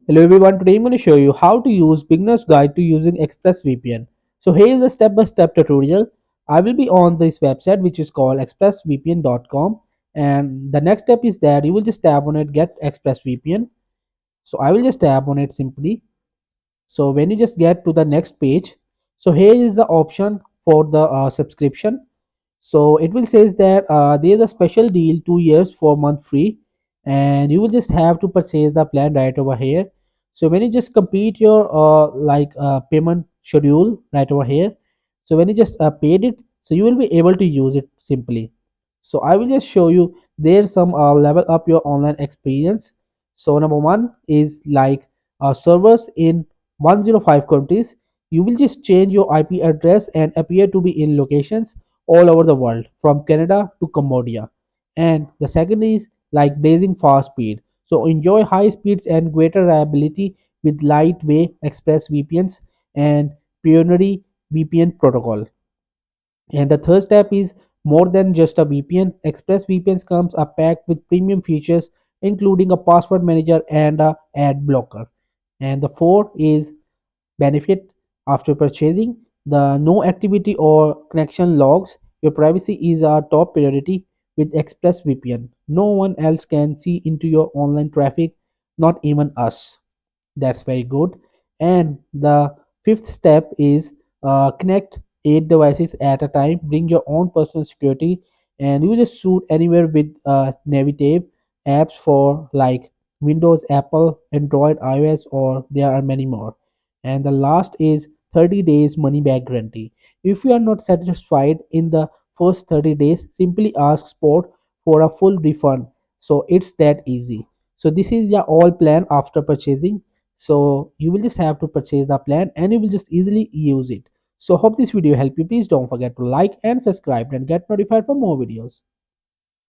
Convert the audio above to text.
Hello everyone, today I'm going to show you how to use beginner's guide to using ExpressVPN. So here is a step-by-step tutorial. I will be on this website which is called expressvpn.com, and the next step is that you will just tap on it, get ExpressVPN. So I will just tap on it simply. So when you just get to the next page, so here is the option for the subscription. So it will says that there is a special deal, 2 years 4 month free, and you will just have to purchase the plan right over here. So when you just complete your payment schedule right over here, so when you just paid it, so you will be able to use it simply. So I will just show you there's some level up your online experience. So number one is like servers in 105 countries. You will just change your IP address and appear to be in locations all over the world from Canada to Cambodia. And the second is like blazing fast speed. So enjoy high speeds and greater reliability with lightweight express VPNs and pioneering VPN protocol. And the third step is more than just a VPN. Express VPNs comes are packed with premium features including a password manager and a ad blocker. And the fourth is benefit after purchasing the no activity or connection logs. Your privacy is our top priority with ExpressVPN. No one else can see into your online traffic, not even us. That's very good. And the fifth step is connect 8 devices at a time. Bring your own personal security, and you just shoot anywhere with Navitive apps for like Windows, Apple, Android, iOS, or there are many more. And the last is 30 days money back guarantee. If you are not satisfied in the first 30 days, simply ask support for a full refund. So it's that easy. So this is the all plan after purchasing. So you will just have to purchase the plan and you will just easily use it. So hope this video helped you. Please don't forget to like and subscribe and get notified for more videos.